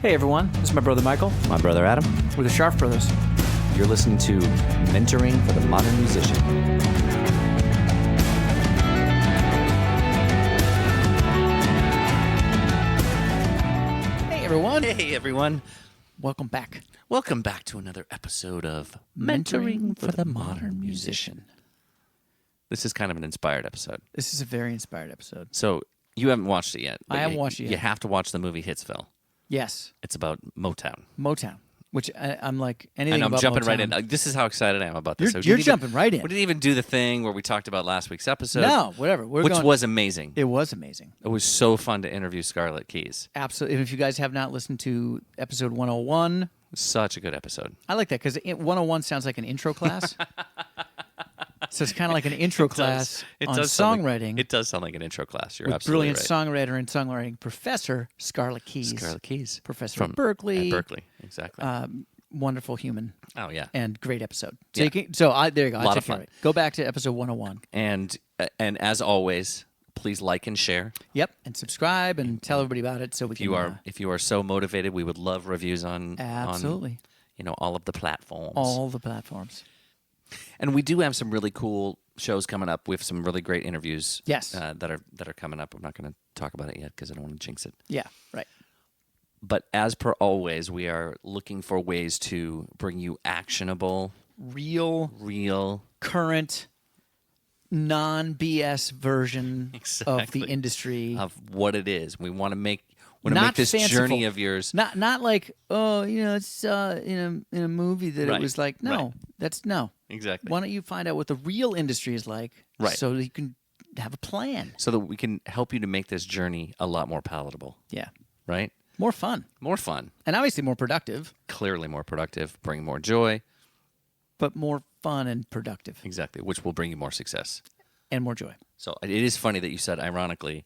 Hey everyone, this is my brother Michael. My brother Adam. We're the Sharp Brothers. You're listening to Mentoring for the Modern Musician. Hey everyone. Hey everyone. Welcome back. Welcome back to another episode of Mentoring for the Modern Musician. This is kind of an inspired episode. This is a very inspired episode. So, you haven't watched it yet. I haven't watched it yet. You have to watch the movie Hitsville. Yes. It's about Motown. Motown, which I'm like anything And I'm about jumping Motown. right in. This is how excited I am about this. You're jumping right in. We didn't even do the thing where we talked about last week's episode. No, whatever. Which was amazing. It was amazing. It was so fun to interview Scarlett Keys. Absolutely. If you guys have not listened to episode 101, Such a good episode. I like that because 101 sounds like an intro class. So it's kind of like an intro class on songwriting. It does sound like an intro class. You're with absolutely brilliant right. songwriter and songwriting professor Scarlett Keys. Scarlett Keys. Professor From at Berkeley. At Berkeley, exactly. Wonderful human. Oh, yeah. And great episode. So, Yeah. you can, there you go. Lot of fun. Go back to episode 101. And as always, please like and share. Yep. And subscribe and tell everybody about it so we can. If you are so motivated, we would love reviews on Absolutely. all of the platforms. All the platforms. And we do have some really cool shows coming up. We have some really great interviews. Yes. That are coming up. I'm not going to talk about it yet because I don't want to jinx it. Yeah, right. But as per always, we are looking for ways to bring you actionable, real, current, non-BS version of the industry. of what it is. We want to make Not this fanciful. journey of yours. Not like, it's in a movie that Right, it was like, no, right. that's no. Exactly. Why don't you find out what the real industry is like Right. so that you can have a plan. So that we can help you to make this journey a lot more palatable, Yeah. right? More fun. More fun, And obviously more productive, clearly more productive, bring more joy. but more fun and productive Exactly, which will bring you more success. and more joy. So it is funny that you said, ironically,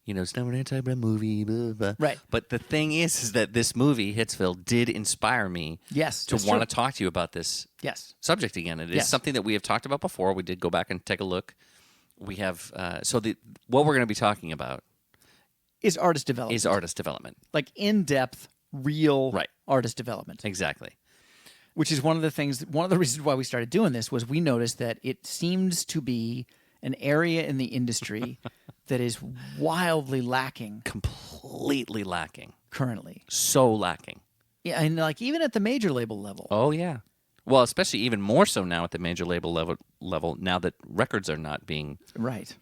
it's not an anti-bra movie, blah, blah. Right. But the thing is that this movie, Hitsville, did inspire me Yes, to that's want to true. talk to you about this Yes. subject again. It is Yes. something that we have talked about before. We did go back and take a look. We have what we're going to be talking about Is artist development. is artist development. Like in-depth, real Right. artist development. Exactly. Which is one of the reasons why we started doing this was we noticed that it seems to be an area in the industry that is wildly lacking Completely lacking. currently. So lacking. Yeah, and like even at the major label level. Oh, yeah. Well, especially even more so now at the major label level now that records are not being Right.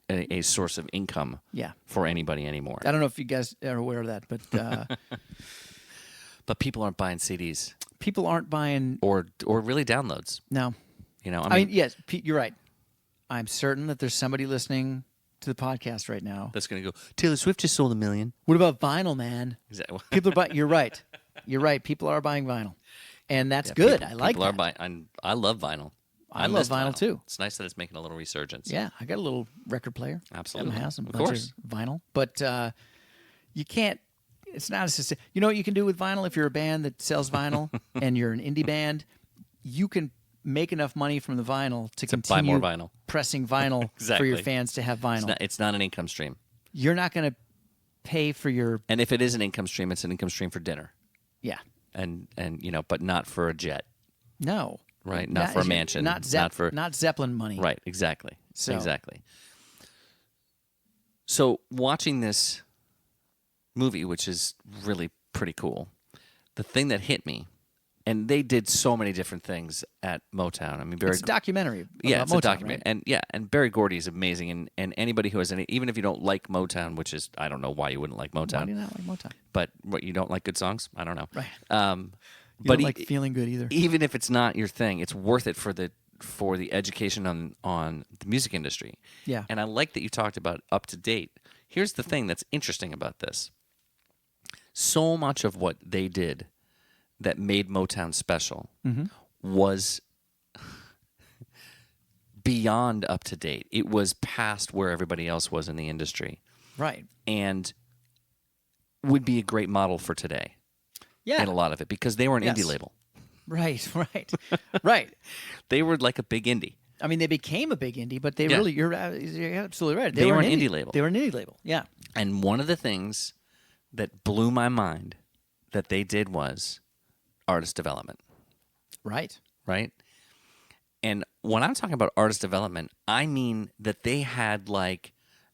a source of income Yeah. for anybody anymore. I don't know if you guys are aware of that, but But people aren't buying CDs people aren't buying. or really downloads. No. I I mean, yes, Pete, you're right. I'm certain that there's somebody listening to the podcast right now. that's going to go, Taylor Swift just sold 1 million. What about vinyl, man? Exactly. People are buying. You're right. You're right. People are buying vinyl, and that's good. I like people that. are buying. I love vinyl. I love missed vinyl too. It's nice that it's making a little resurgence. Yeah, I got a little record player. Absolutely. At my house, a Of bunch course. of vinyl. But you can't. It's not as you know what you can do with vinyl if you're a band that sells vinyl and you're an indie band. You can make enough money from the vinyl to buy continue more vinyl. pressing vinyl for your Exactly. fans to have vinyl. It's not an income stream. You're not going to pay for your And if it is an income stream, it's an income stream for dinner. yeah. And but not for a jet, No. right? Not for a mansion. Not Zeppelin money. Right, exactly. So- Exactly. So watching this movie, which is really pretty cool, the thing that hit me, and they did so many different things at Motown. I mean, It's a documentary. yeah, about it's Motown, a document, right? and Barry Gordy is amazing, and anybody who has any, even if you don't like Motown, which is I don't know why you wouldn't like Why Motown, do you not like Motown? but what, you don't like good songs? I don't know. Right. You But don't like feeling good either. even if it's not your thing, it's worth it for the education on the music industry. Yeah. And I like that you talked about up to date. Here's the thing that's interesting about this. So much of what they did that made Motown special was beyond up to date. It was past where everybody else was in the industry Right. and would be a great model for today. Yeah. In a lot of it because they were an Yes. indie label. Right. Right. Right. They were like a big indie. I mean, they became a big indie, but they Yeah. really, you're absolutely right. They were an indie label. They were an indie label. Yeah. And one of the things that blew my mind that they did was artist development, Right. right? And when I'm talking about artist development, I mean that they had like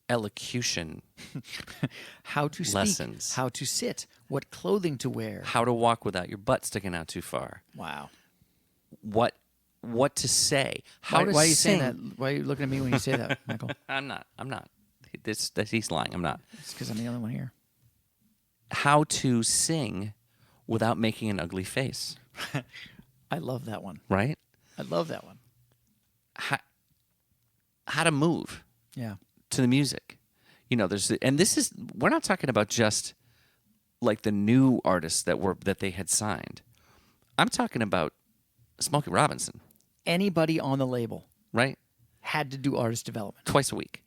elocution, How to speak, lessons. how to sit, what clothing to wear. how to walk without your butt sticking out too far, Wow. what to say, how Why, to why are you sing. saying that? Why are you looking at me when you say that, Michael? I'm not. He's lying. I'm not. It's because I'm the only one here. How to sing without making an ugly face, I love that one. right? I love that one. How to move Yeah. to the music. We're not talking about just like the new artists that they had signed. I'm talking about Smokey Robinson, Anybody on the label right? had to do artist development Twice a week.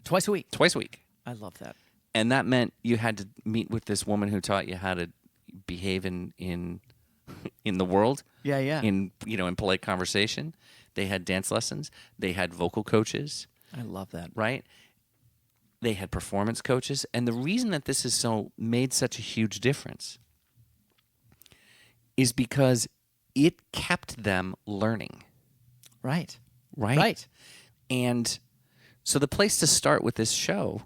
twice a week. Twice a week. I love that. And that meant you had to meet with this woman who taught you how to behave in the world. Yeah, yeah. In polite conversation. They had dance lessons. They had vocal coaches, I love that. right? They had performance coaches. And the reason that this is made such a huge difference is because it kept them learning. Right. Right? Right. And so the place to start with this show,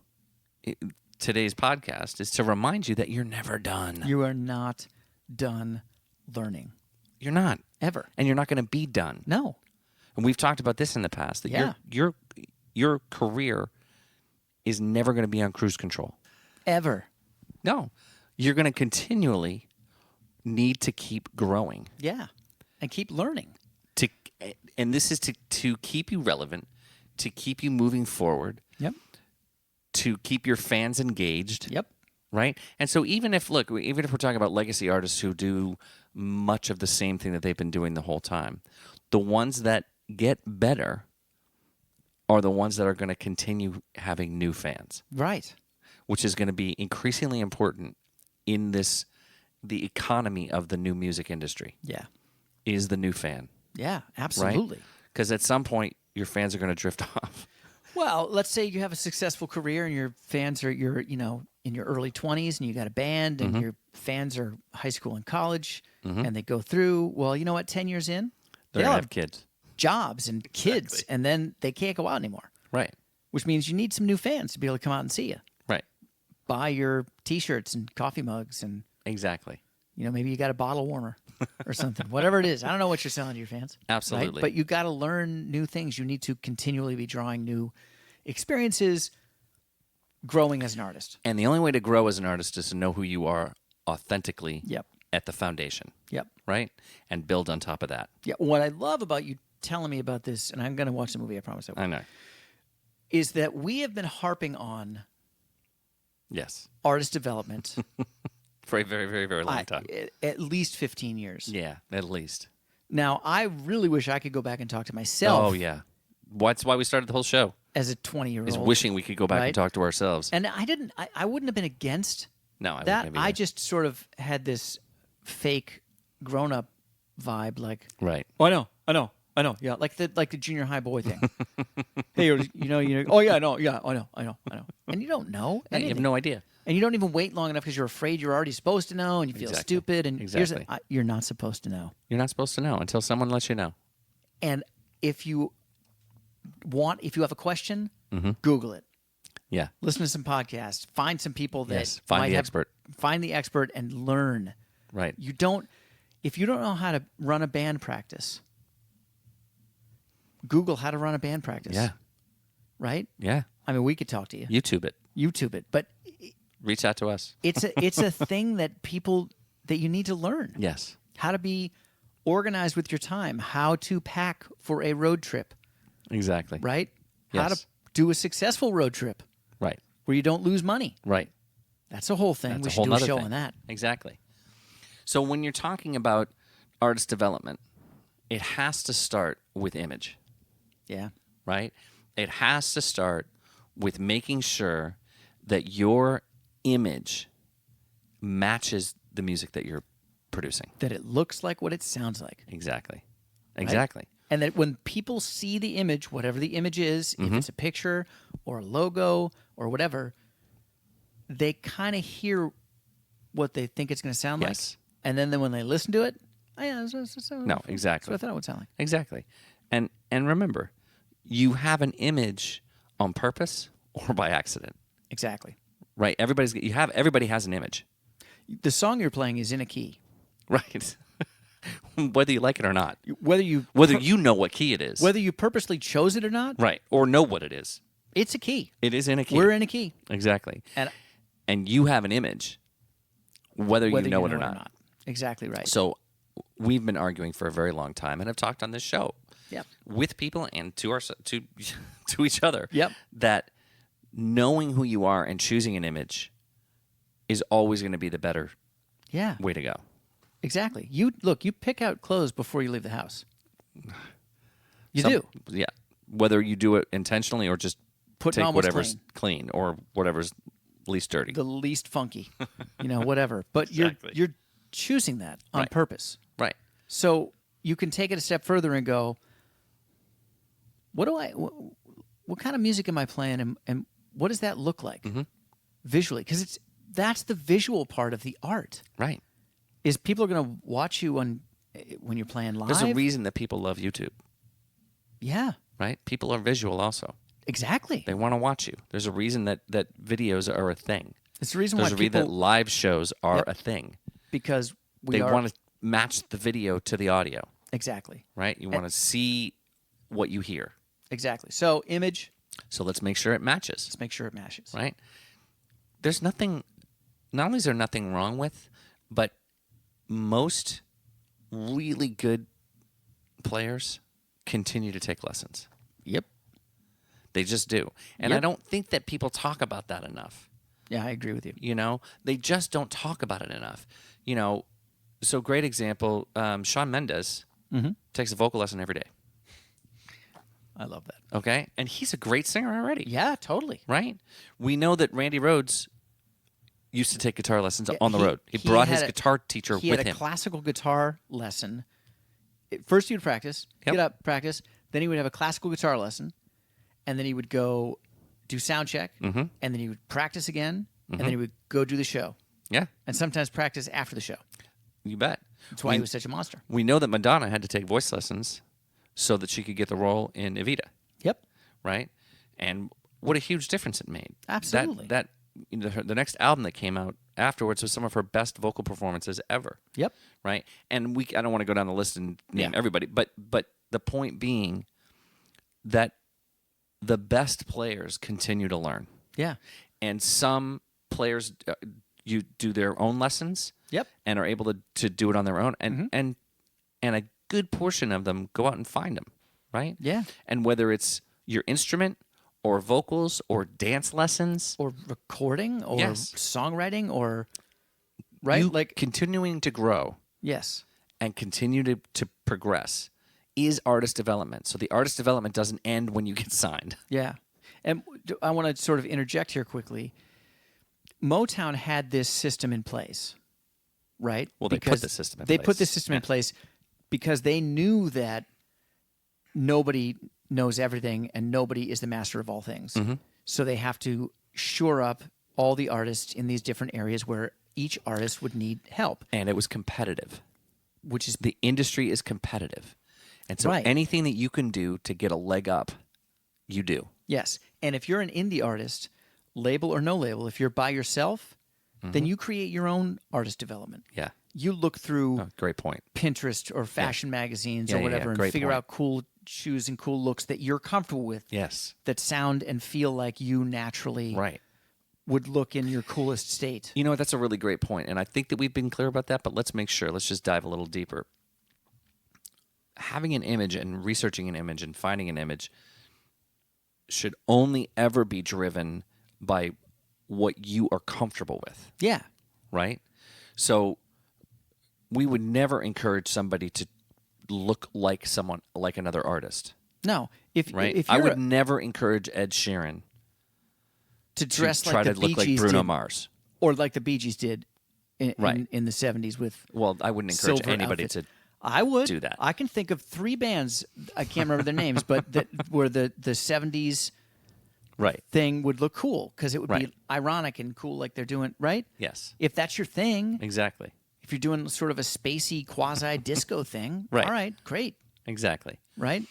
today's podcast, is to remind you that you're never done. You are not done learning. You're not. Ever. And you're not going to be done. No. And we've talked about this in the past, that Yeah. your career is never going to be on cruise control. Ever. No. You're going to continually need to keep growing. Yeah. And keep learning. And this is to keep you relevant, to keep you moving forward, Yep. to keep your fans engaged. Yep. Right? And so even if we're talking about legacy artists who do much of the same thing that they've been doing the whole time, the ones that get better are the ones that are going to continue having new fans, Right. which is going to be increasingly important in the economy of the new music industry, Yeah. is the new fan, Yeah. right? Absolutely. Because at some point, your fans are going to drift off. Well, let's say you have a successful career and your fans are in your early 20s and you got a band and your fans are high school and college and they go through, well, you know what, 10 years in, They're they'll going to have have kids. jobs and kids Exactly. and then they can't go out anymore, Right. which means you need some new fans to be able to come out and see you. Right. Buy your T-shirts and coffee mugs and, Exactly. maybe you got a bottle warmer or something, whatever it is. I don't know what you're selling to your fans. right? Absolutely. But you got to learn new things. You need to continually be drawing new experiences, growing as an artist. And the only way to grow as an artist is to know who you are authentically Yep. at the foundation, Yep. right? And build on top of that. Yeah. What I love about you telling me about this, and I'm going to watch the movie, I promise I will, I know. is that we have been harping on Yes. artist development For a very, very, very long time. at least 15 years. Yeah, at least. Now, I really wish I could go back and talk to myself Oh, yeah. That's why we started the whole show, as a 20-year-old. is wishing we could go back right? and talk to ourselves. And I wouldn't have been against No, I that. wouldn't I have just sort of had this fake grown-up vibe, like, either. Right. oh, I know, yeah, like the junior high boy thing. Hey, oh yeah, I know, and you don't know, Yeah, you have anything. no idea. And you don't even wait long enough because you're afraid you're already supposed to know, and you feel Exactly. stupid. And Exactly. you're not supposed to know. You're not supposed to know until someone lets you know. And if you have a question, Google it. Yeah. Listen to some podcasts. Find some people that Yes. Find might the have- expert. Find the expert and learn. Right. If you don't know how to run a band practice, Google how to run a band practice. Yeah. Right? Yeah. I mean, we could talk to you. YouTube it. YouTube it. But Reach out to us. it's a thing that you need to learn. Yes. How to be organized with your time, how to pack for a road trip, Exactly. right? How Yes. to do a successful road trip Right. where you don't lose money. Right. That's a whole thing. That's We a should whole do a nother show thing. on that. Exactly. So when you're talking about artist development, it has to start with image, Yeah. right? It has to start with making sure that your image matches the music that you're producing. That it looks like what it sounds like. Exactly. Exactly. And that when people see the image, whatever the image is, Mm-hmm. if it's a picture or a logo or whatever, they kind of hear what they think it's going to sound Yes. like, and then when they listen to it, oh, yeah, No, exactly. that's what I thought it would sound like. Exactly. And remember, you have an image on purpose or by accident. Exactly. Right? Everybody has an image. The song you're playing is in a key. Right. Whether you like it or not. Whether you know what key it is. whether you purposely chose it or not, Right. Or know what it is. it's a key. It is in a key. We're in a key. Exactly. And And you have an image whether you know it or not. Exactly right. So we've been arguing for a very long time and have talked on this show Yep. with people and to to each other Yep. that knowing who you are and choosing an image is always going to be the better Yeah. way to go. Exactly. You pick out clothes before you leave the house. You do. Yeah. Whether you do it intentionally or just Putting take on what's whatever's clean or whatever's least dirty. the least funky, whatever. But Exactly. you're choosing that on Right. purpose. Right. So you can take it a step further and go, what kind of music am I playing, and what does that look like visually? Because that's the visual part of the art. Right. Is people are going to watch you when you're playing live? There's a reason that people love YouTube, Yeah, right? People are visual also. exactly. They want to watch you. There's a reason that videos are a thing. It's the reason There's why a reason that people live shows are Yep. a thing. because we They are want to match the video to the audio, exactly. right? You want to see what you hear. Exactly. So image, So let's make sure it matches, let's make sure it matches. right? There's nothing, not only is there nothing wrong with, but most really good players continue to take lessons. Yep. They just do. And Yep. I don't think that people talk about that enough. Yeah, I agree with you. They just don't talk about it enough. So great example, Shawn Mendes takes a vocal lesson every day. I love that. Okay? And he's a great singer already. Yeah, totally. Right? We know that Randy Rhoads used to take guitar lessons on the road. He he brought had his a- guitar teacher He with had a him. classical guitar lesson. First, he would practice, Yep. get up, practice. Then he would have a classical guitar lesson, and then he would go do sound check, and then he would practice again, and then he would go do the show, Yeah, and sometimes practice after the show. you bet. That's why he was such a monster. We know that Madonna had to take voice lessons so that she could get the role in Evita, Yep. right? And what a huge difference it made. Absolutely. The next album that came out afterwards was some of her best vocal performances ever. Yep. Right? And I don't want to go down the list and name everybody, but the point being that the best players continue to learn. Yeah. And some players you do their own lessons Yep. and are able to do it on their own and a good portion of them go out and find them, right? Yeah. And whether it's your instrument or vocals or dance lessons Or recording, or Yes. songwriting, or right, you like continuing to grow yes, and continue to progress is artist development. So the artist development doesn't end when you get signed. yeah. And I want to sort of interject here quickly. Motown had this system in place, right? Well, they put Because the system in They place. put this system in place because they knew that nobody knows everything and nobody is the master of all things. Mm-hmm. So they have to shore up all the artists in these different areas where each artist would need help, And it was competitive. which is The industry is competitive. And so Right. anything that you can do to get a leg up, you do. yes. And if you're an indie artist, label or no label, if you're by yourself, then you create your own artist development. Yeah. You look through Oh, great point. Pinterest or fashion magazines Yeah, or yeah, whatever yeah. and Great figure point. out cool shoes and cool looks that you're comfortable with, Yes. that sound and feel like you naturally Right. would look in your coolest state. You know what? That's a really great point. And I think that we've been clear about that, but let's make sure. Let's just dive a little deeper. Having an image and researching an image and finding an image should only ever be driven by what you are comfortable with, Yeah. right? So we would never encourage somebody to look like someone, like another artist, No. If right? if I you're would never encourage Ed Sheeran to to dress try like to the look Bee like Gees Bruno did, Mars. or like the Bee Gees did in, Right. in the 70s with Well, I wouldn't encourage silver anybody outfits. to. I would do that. I can think of 3 bands. I can't remember their names, but that were the 70s Right. thing would look cool because it would Right. be ironic and cool like they're doing, right? Yes. If that's your thing, Exactly. if you're doing sort of a spacey quasi-disco thing, Right. all right, great, Exactly. right?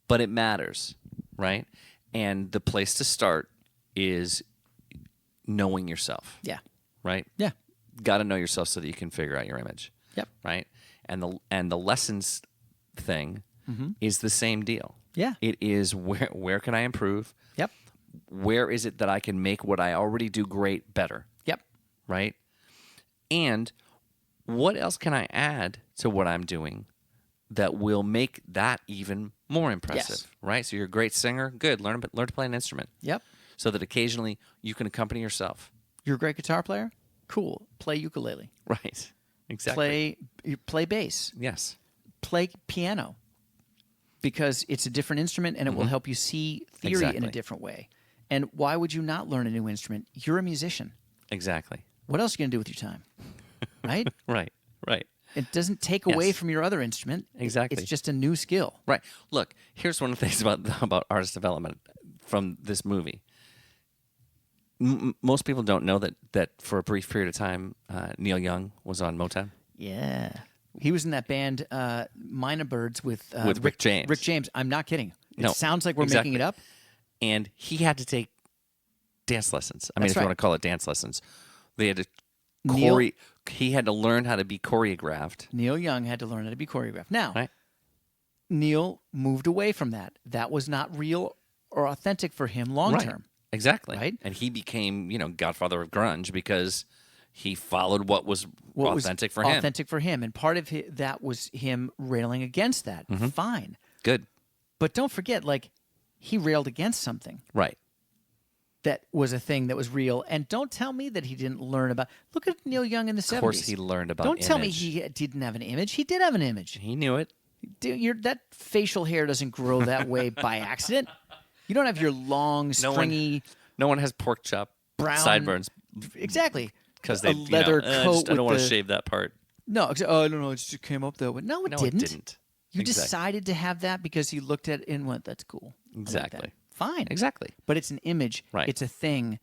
But it matters, right? And the place to start is knowing yourself, Yeah. right? Yeah. Got to know yourself so that you can figure out your image, Yep. right? And the lessons thing is the same deal. Yeah. It is where can I improve? Yep. Where is it that I can make what I already do great better, Yep. right? And what else can I add to what I'm doing that will make that even more impressive, Yes. right? So you're a great singer, good. Learn to play an instrument, Yep. so that occasionally you can accompany yourself, You're a great guitar player? Cool. Play ukulele. right? Exactly. Play bass. Yes. Play piano. Because it's a different instrument and it will help you see theory in Exactly. a different way. And why would you not learn a new instrument? You're a musician. Exactly. What else are you going to do with your time? Right? Right. Right. It doesn't take away Yes. from your other instrument. Exactly. It's just a new skill. Right. Look, here's one of the things about artist development from this movie. Most people don't know that for a brief period of time, Neil Young was on Motown Yeah. He was in that band, Minor Birds, with Rick James. Rick James. I'm not kidding. It No, sounds like we're exactly. making it up. and he had to take dance lessons. I mean, That's if you right. want to call it dance lessons, they had to Neil- He had to learn how to be choreographed. Neil Young had to learn how to be choreographed. Now, Right. Neil moved away from that. That was not real or authentic for him long Right. term. Exactly. Right? And he became, godfather of grunge because he followed what was authentic for him. Authentic for him. And part of that was him railing against that. Mm-hmm. Fine. Good. But don't forget, he railed against something Right. that was a thing that was real. And don't tell me that he didn't learn about. Look at Neil Young in the 70s. Of course, he learned about Don't tell me image. he didn't have an image. He did have an image. He knew it. Dude, that facial hair doesn't grow that way by accident. You don't have your long, stringy, No one has pork chop brown sideburns exactly. because a they leather coat. I don't want with to the- shave that part. No, I don't know. It just came up that way. No, it No, didn't. it didn't. You Exactly. decided to have that because you looked at it and went, "That's cool." I like that." Exactly. Fine. Exactly. But it's an image. Right. It's a thing.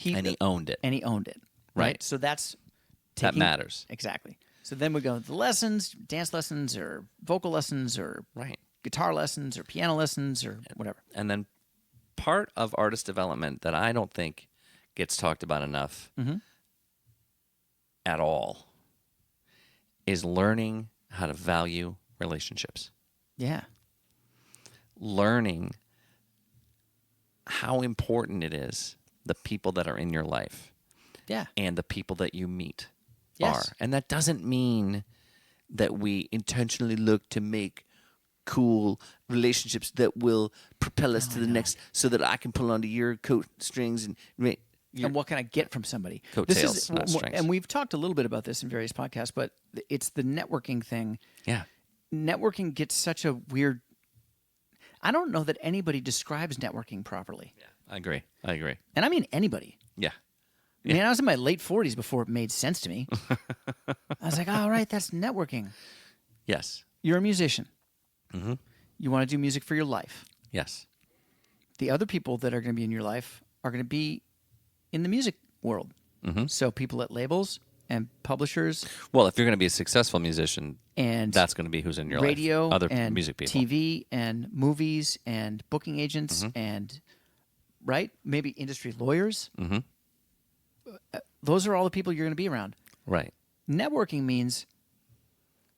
And he owned it. And he owned it. Right. Right. So that's That matters. Exactly. So then we go to the lessons, dance lessons, or vocal lessons, or Right. guitar lessons, or piano lessons, or whatever. And then part of artist development that I don't think gets talked about enough at all is learning how to value relationships. Yeah. Learning how important it is, the people that are in your life Yeah. and the people that you meet Yes. are. And that doesn't mean that we intentionally look to make cool relationships that will propel us to the next so that I can pull onto your coat strings and And what can I get from somebody? Coattails, not strings. And we've talked a little bit about this in various podcasts, but it's the networking thing. yeah. Networking gets such a weird. I don't know that anybody describes networking properly. I agree. And I mean anybody. Yeah. I mean, I was in my late 40s before it made sense to me. I was like, all right, that's networking. Yes. You're a musician. Mm-hmm. You want to do music for your life. Yes. The other people that are going to be in your life are going to be in the music world. Mm-hmm. So people at labels and publishers Well, if you're going to be a successful musician, and that's going to be who's in your radio life. Other and music people. TV and movies and booking agents Mm-hmm. and, right, maybe industry lawyers. Mm-hmm. Those are all the people you're going to be around. Right. Networking means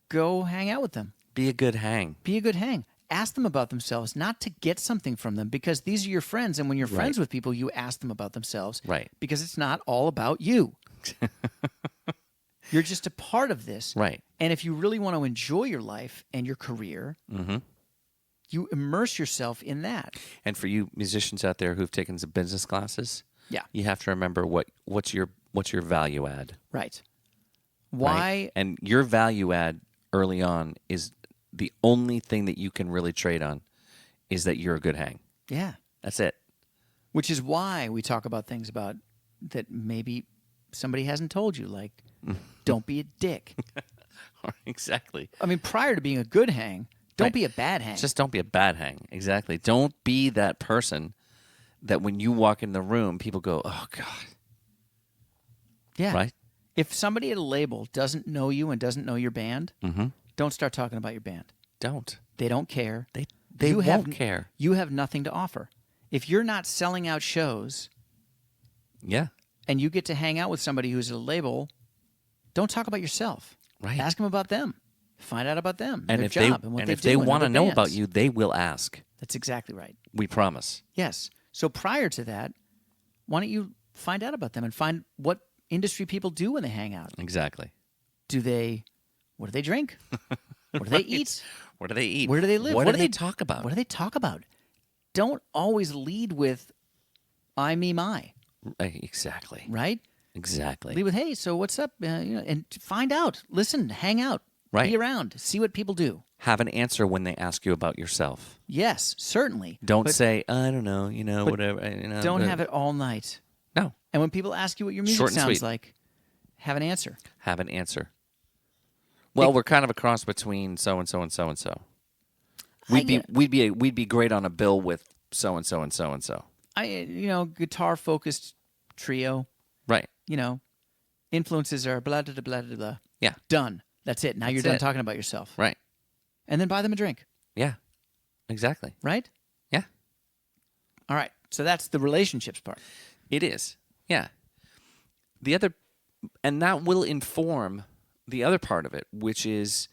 go hang out with them. Be a good hang. Be a good hang. Ask them about themselves, not to get something from them, because these are your friends. And when you're friends Right. with people, you ask them about themselves. Right. Because it's not all about you. You're just a part of this. Right. And if you really want to enjoy your life and your career, you immerse yourself in that. And for you musicians out there who've taken some business classes, Yeah. you have to remember what's your value add. Right. right? Why? And your value add early on is the only thing that you can really trade on is that you're a good hang. Yeah. That's it. Which is why we talk about things about that maybe somebody hasn't told you, like, don't be a dick. Exactly. I mean, prior to being a good hang, don't Right. be a bad hang. Just don't be a bad hang. Exactly. Don't be that person that when you walk in the room, people go, "Oh God." Yeah. Right? If somebody at a label doesn't know you and doesn't know your band, Mm-hmm. don't start talking about your band. Don't. They don't care. They You won't care. You have nothing to offer. If you're not selling out shows Yeah. and you get to hang out with somebody who's at a label, don't talk about yourself. Right. Ask them about them. Find out about them, And their if job, they and what and they if do, they and want to other know about bands. you, they will ask. That's exactly right. We promise. Yes. So prior to that, why don't you find out about them and find what industry people do when they hang out? Exactly. What do they drink? What do they eat? What do they eat? Where do they live? What do they talk about? What do they talk about? Don't always lead with I, me, my, Exactly. right? Exactly. Lead with, hey, so what's up? And find out. Listen, hang out. Right. Be around. See what people do. Have an answer when they ask you about yourself. Yes, certainly. Don't But say, I don't know, whatever. don't have it all night. No. And when people ask you what your music Short and sounds sweet. like, have an answer. Have an answer. Well, we're kind of a cross between so and so and so and so. We'd be great on a bill with so and so and so and so. Guitar focused trio. Right. Influences are blah blah blah blah blah. Yeah. Done. That's it. Now you're That's done it. talking about yourself. Right. And then buy them a drink. Yeah. Exactly. Right? Yeah. All right. So that's the relationships part. It is. Yeah. And that will inform the other part of it, which is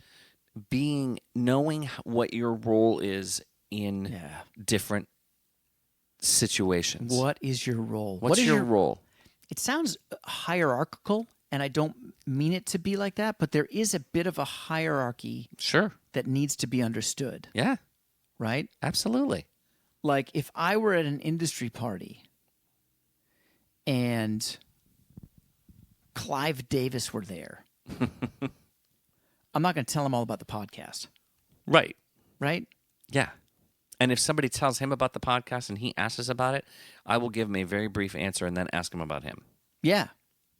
knowing what your role is in different situations. What is your role? What's your role? It sounds hierarchical, and I don't mean it to be like that, but there is a bit of a hierarchy Sure. that needs to be understood, Yeah. right? Absolutely. Like if I were at an industry party and Clive Davis were there, I'm not going to tell him all about the podcast, Right. right? Yeah. And if somebody tells him about the podcast and he asks us about it, I will give him a very brief answer and then ask him about him. Yeah.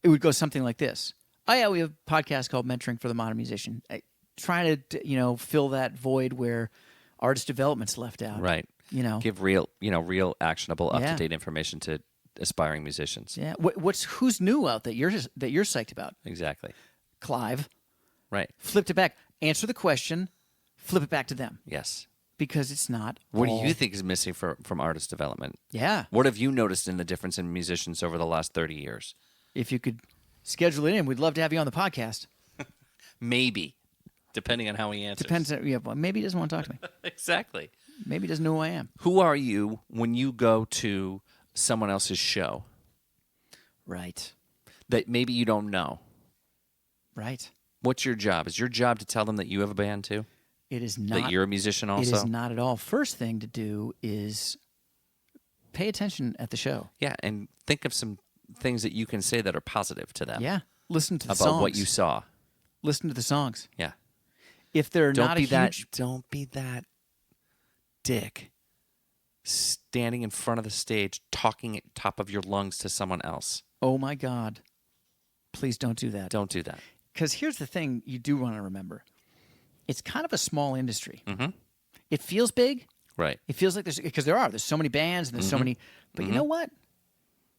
It would go something like this. Oh, yeah, we have a podcast called Mentoring for the Modern Musician. Trying to, fill that void where artist development's left out. Right. Give real actionable, up-to-date information to aspiring musicians. Yeah. Who's new out that you're psyched about? Exactly. Clive. Right. Flipped it back. Answer the question. Flip it back to them. Yes. Because it's not. What do you think is missing from artist development? Yeah. What have you noticed in the difference in musicians over the last 30 years? If you could schedule it in, we'd love to have you on the podcast. Maybe, depending on how he answers. Depends. Well, maybe he doesn't want to talk to me. Exactly. Maybe he doesn't know who I am. Who are you when you go to someone else's show Right. that maybe you don't know? Right. What's your job? Is your job to tell them that you have a band too? It is not. That you're a musician It also? is not at all. First thing to do is pay attention at the show. Yeah, and think of some things that you can say that are positive to them. Yeah. Listen to the About songs. what you saw. Listen to the songs. Yeah. If they're Don't not be a huge... Don't be that dick standing in front of the stage talking at top of your lungs to someone else. Oh, my God. Please don't do that. Don't do that. Because here's the thing you do want to remember. It's kind of a small industry. Mm-hmm. It feels big. Right. It feels like there's so many bands and there's so many, but you know what?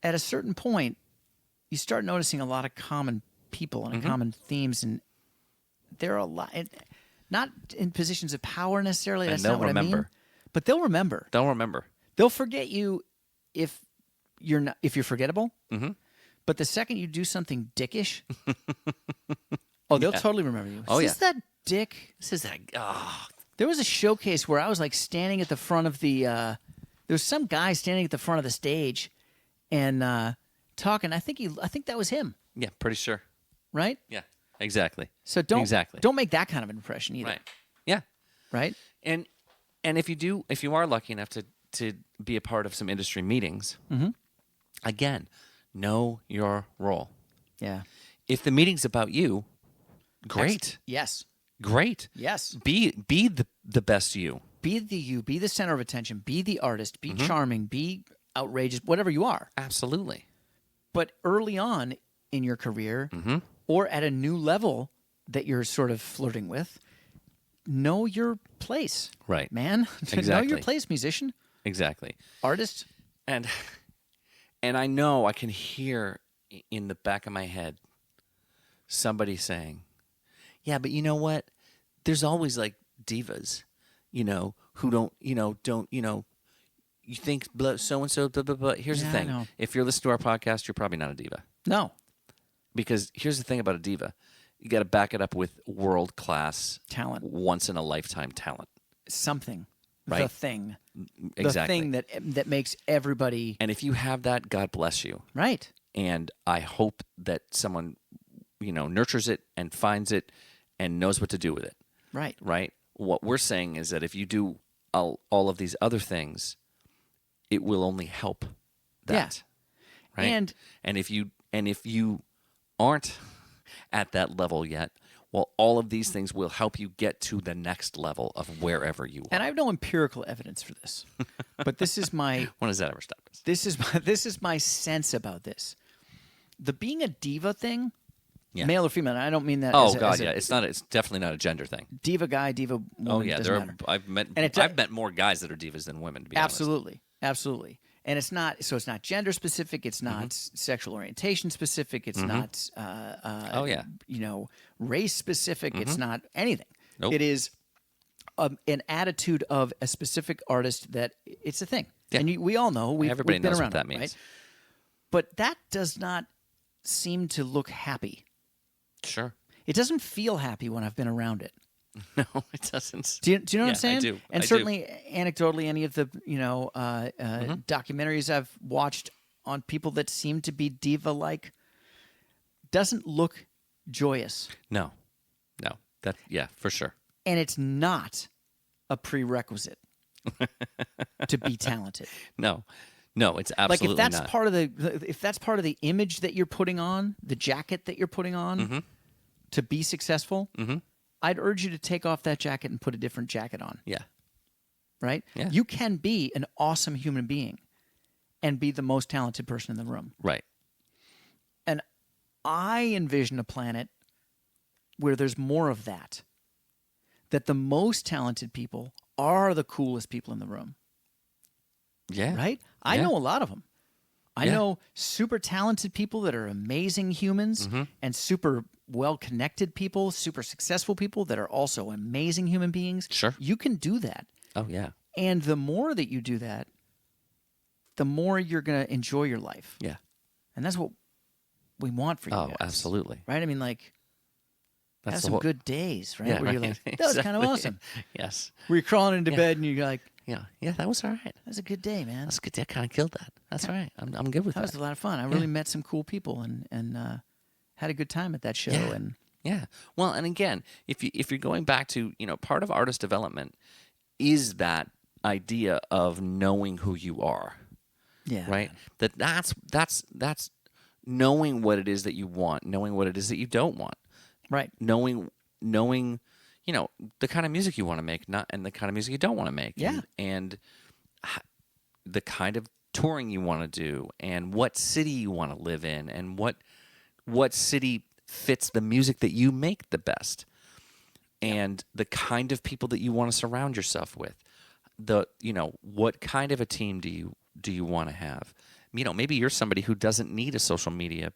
At a certain point, you start noticing a lot of common people and common themes, and there are a lot, not in positions of power necessarily. And That's they'll not what I mean. remember. But they'll remember. Don't remember. They'll forget you if you're forgettable. Mm-hmm. But the second you do something dickish, they'll totally remember you. Oh, Is this that dick? This is that. Oh. There was a showcase where I was like standing at the front of the. There was some guy standing at the front of the stage, and talking. I think that was him. Yeah, pretty sure. Right. Yeah, exactly. So don't make that kind of an impression either. Right. Yeah. Right. And if you are lucky enough to be a part of some industry meetings, again, know your role. Yeah. If the meeting's about you, great. Yes. Great. Yes. Be the best you. Be the center of attention. Be the artist. Be charming. Be outrageous. Whatever you are. Absolutely. But early on in your career, or at a new level that you're sort of flirting with, know your place. Right. Man. Exactly. Know your place, musician. Exactly. Artist. And and I know I can hear in the back of my head somebody saying, "Yeah, but you know what? There's always like divas, who don't. You think so and so, blah blah blah." Here's the Yeah, I thing: know. if you're listening to our podcast, you're probably not a diva. No. Because here's the thing about a diva: you got to back it up with world class Talent. once in a lifetime talent. Something. The Right. thing. Exactly. The thing that makes everybody And if you have that, God bless you. right. And I hope that someone, nurtures it and finds it and knows what to do with it. Right. Right. What we're saying is that if you do all of these other things, it will only help that. Yeah. Right. And if you aren't at that level yet, well, all of these things will help you get to the next level of wherever you are. And I have no empirical evidence for this, but this is my When does that ever stop us? this is my sense about this. The being a diva thing, Yeah. male or female. And I don't mean that. Oh as a, God, as a yeah. It's definitely not a gender thing. diva guy, diva woman. Oh yeah, doesn't matter. I've met And it I've met more guys that are divas than women. To be Absolutely, absolutely. And it's not gender specific. It's not sexual orientation specific. It's not Oh, yeah. race specific. It's not anything. Nope. It is an attitude of a specific artist that it's a thing. Yeah. And we all know Everybody we've been knows around what that it, means. right? But that does not seem to look happy. Sure. It doesn't feel happy when I've been around it. No, it doesn't. Do you know what I'm Yeah, saying? I do. And I certainly, anecdotally, any of the Mm-hmm. documentaries I've watched on people that seem to be diva-like doesn't look joyous, No. That for sure. and it's not a prerequisite to be talented. No, it's Like absolutely if that's not. part of the image that you're putting on, the jacket that you're putting on Mm-hmm. to be successful, I'd urge you to take off that jacket and put a different jacket on. Yeah. Right? Yeah. You can be an awesome human being and be the most talented person in the room. Right. And I envision a planet where there's more of that. That the most talented people are the coolest people in the room. Yeah. Right? I Yeah. know a lot of them. I Yeah. know super talented people that are amazing humans and super well-connected people, super successful people that are also amazing human beings. Sure. You can do that. Oh yeah. And the more that you do that, the more you're going to enjoy your life. Yeah. And that's what we want for you Oh, guys. absolutely. Right? I mean, like, That's have the some whole- good days, right? Yeah, Where you're right. like, that was kind of Exactly. awesome. Yes. Where you're crawling into Yeah. bed and you're like, Yeah. Yeah. That was all right. that was a good day, man. That's good. I kind of killed that. That's all right. I'm good with That that. was a lot of fun. I really met some cool people and had a good time at that show. Yeah. And Yeah. Well, and again, if you're going back to, part of artist development is that idea of knowing who you are, yeah, right? That's knowing what it is that you want, knowing what it is that you don't want, right. knowing the kind of music you want to make, and the kind of music you don't want to make, Yeah. and the kind of touring you want to do, and what city you want to live in, and what city fits the music that you make the best, and the kind of people that you want to surround yourself with. What kind of a team do you want to have? Maybe you're somebody who doesn't need a social media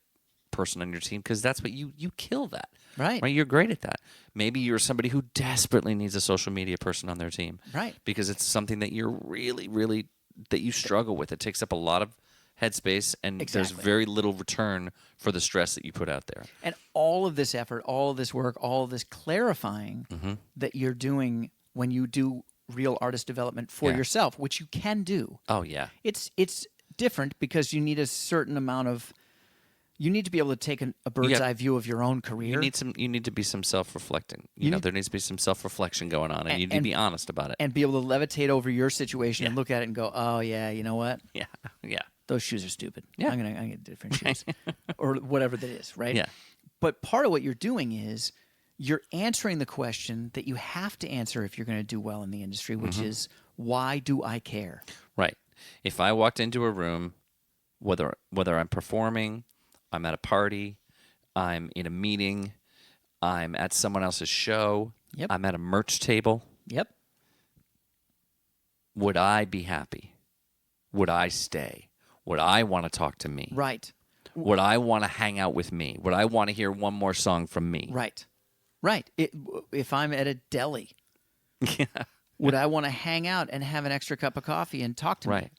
person on your team because that's what you kill that. Right. You're great at that. Maybe you're somebody who desperately needs a social media person on their team. Right. Because it's something that you're really, really that you struggle with. It takes up a lot of headspace, and there's Exactly. very little return for the stress that you put out there. And all of this effort, all of this work, all of this clarifying that you're doing when you do real artist development for Yeah. yourself, which you can do. Oh yeah. It's different because you need a certain amount of you need to be able to take a bird's got- eye view of your own career. You need to be some self-reflecting. You need- There needs to be some self-reflection going on, and you need to and- be honest about it. and be able to levitate over your situation Yeah. and look at it and go, "Oh yeah, you know what? Yeah. Yeah. Those shoes are stupid. Yeah. I'm gonna get different shoes, or whatever that is, right? Yeah. But part of what you're doing is you're answering the question that you have to answer if you're going to do well in the industry, which is why do I care? Right. If I walked into a room, whether I'm performing, I'm at a party, I'm in a meeting, I'm at someone else's show, Yep. I'm at a merch table, Yep. would I be happy? would I stay? Would I want to talk to me? Right. Would I want to hang out with me? Would I want to hear one more song from me? Right. Right. If I'm at a deli, Yeah. would I want to hang out and have an extra cup of coffee and talk to me? Right.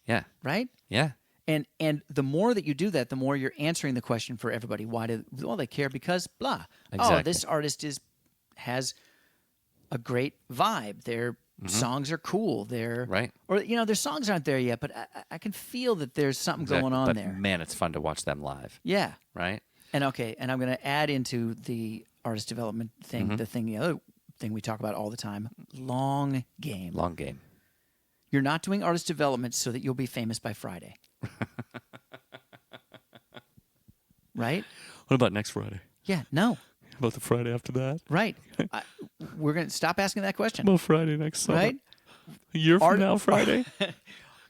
Yeah. Right? Yeah. And the more that you do that, the more you're answering the question for everybody. Why do they care? Because blah. Exactly. Oh, this artist has a great vibe. Their songs are cool. Right. Or their songs aren't there yet, but I can feel that there's something going on but there. Man, it's fun to watch them live. Yeah. Right. And I'm going to add into the artist development thing, the other thing we talk about all the time, long game. Long game. You're not doing artist development so that you'll be famous by Friday. Right? What about next Friday? Yeah, no. How about the Friday after that? Right. We're going to stop asking that question. Well, Friday next summer. Right? A year from now, Friday?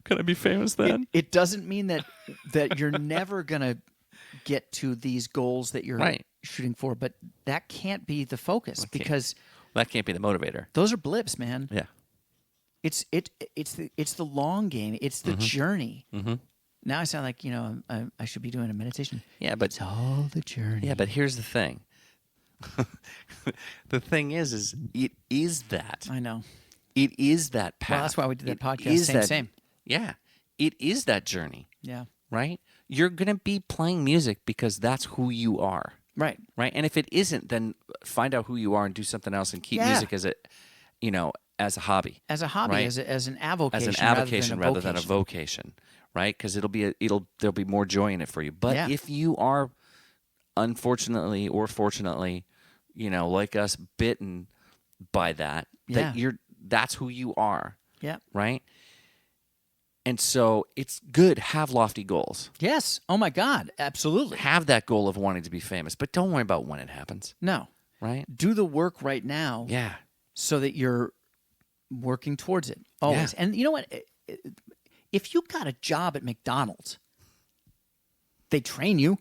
Can I be famous then? It doesn't mean that you're never going to get to these goals that you're shooting for, but that can't be the focus because that can't be the motivator. Those are blips, man. Yeah. It's the long game. It's the journey. Mm-hmm. Now I sound like I should be doing a meditation. Yeah, but it's all the journey. Yeah, but here's the thing. The thing is it is that. I know. It is that path. Well, that's why we did that podcast. Same. Yeah, it is that journey. Yeah. Right. You're gonna be playing music because that's who you are. Right. Right. And if it isn't, then find out who you are and do something else and keep music as a hobby. As a hobby, right? as an avocation. As an avocation rather than a vocation. Right? Because there'll be more joy in it for you. But if you are, unfortunately or fortunately, like us, bitten by that, that's who you are. Yeah. Right? And so it's good. Have lofty goals. Yes. Oh my God. Absolutely. Have that goal of wanting to be famous, but don't worry about when it happens. No. Right? Do the work right now. Yeah. So that you're working towards it always. Yeah. And you know what? If you got a job at McDonald's, they train you.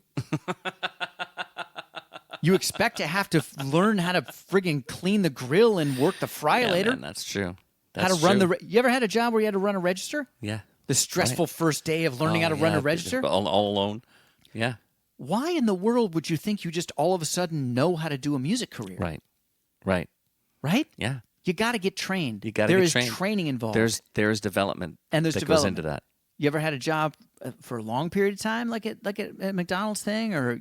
You expect to have to learn how to friggin' clean the grill and work the fryer later. Man, that's true. How to run you ever had a job where you had to run a register? Yeah. The stressful first day of learning how to run a register? All alone. Yeah. Why in the world would you think you just all of a sudden know how to do a music career? Right. Right. Right? Yeah. You got to get trained. There is training involved. There's development and there's goes into that. You ever had a job for a long period of time, like at McDonald's thing, or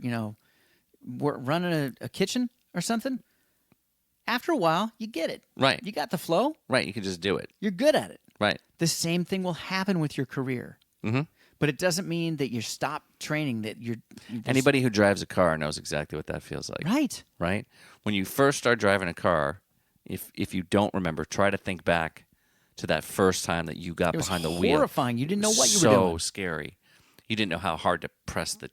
running a kitchen or something? After a while, you get it. Right. You got the flow. Right. You can just do it. You're good at it. Right. The same thing will happen with your career. Mm-hmm. But it doesn't mean that you stop training. That you're anybody who drives a car knows exactly what that feels like. Right. Right. When you first start driving a car, if you don't remember, try to think back to that first time that you got behind the wheel. It was horrifying. You didn't know what you were doing. So scary. You didn't know how hard to press the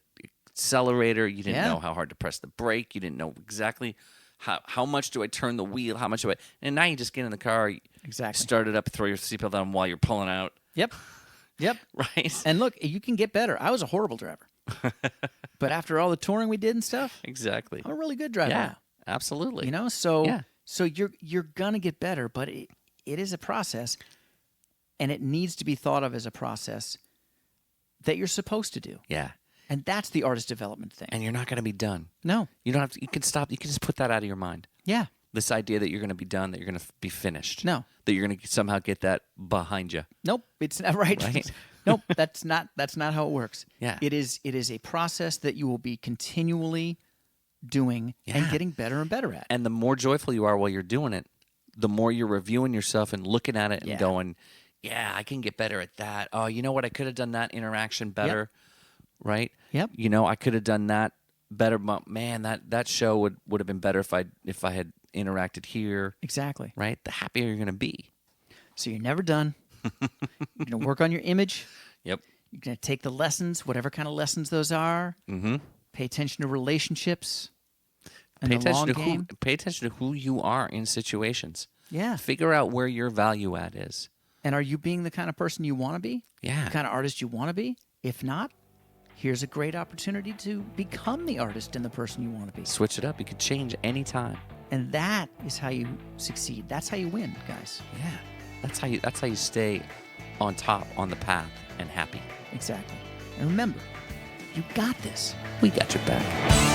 accelerator. You didn't know how hard to press the brake. You didn't know exactly how much do I turn the wheel. How much do I? And now you just get in the car. Exactly. Start it up. Throw your seatbelt on while you're pulling out. Yep. Yep. Right. And look, you can get better. I was a horrible driver, but after all the touring we did and stuff, exactly, I'm a really good driver now. Absolutely. So you're gonna get better, but it is a process, and it needs to be thought of as a process that you're supposed to do. Yeah. And that's the artist development thing. And you're not going to be done. No. You don't have to. You can stop. You can just put that out of your mind. Yeah. This idea that you're going to be done, that you're going to be finished. No. That you're going to somehow get that behind you. Nope. It's not right. Nope. That's not how it works. Yeah. It is a process that you will be continually doing and getting better and better at. And the more joyful you are while you're doing it, the more you're reviewing yourself and looking at it and going, yeah, I can get better at that. Oh, you know what? I could have done that interaction better. Yep. Right? Yep. I could have done that better. Man, that show would have been better if I had interacted here. Exactly. Right? The happier you're going to be. So you're never done. You're going to work on your image. Yep. You're going to take the lessons, whatever kind of lessons those are. Mm-hmm. Pay attention to relationships. Pay attention to who you are in situations. Yeah. Figure out where your value add is. And are you being the kind of person you want to be? Yeah. The kind of artist you want to be? If not, here's a great opportunity to become the artist and the person you want to be. Switch it up. You could change any time. And that is how you succeed. That's how you win, guys. Yeah. That's how you stay on top, on the path, and happy. Exactly. And remember, you got this. We got your back.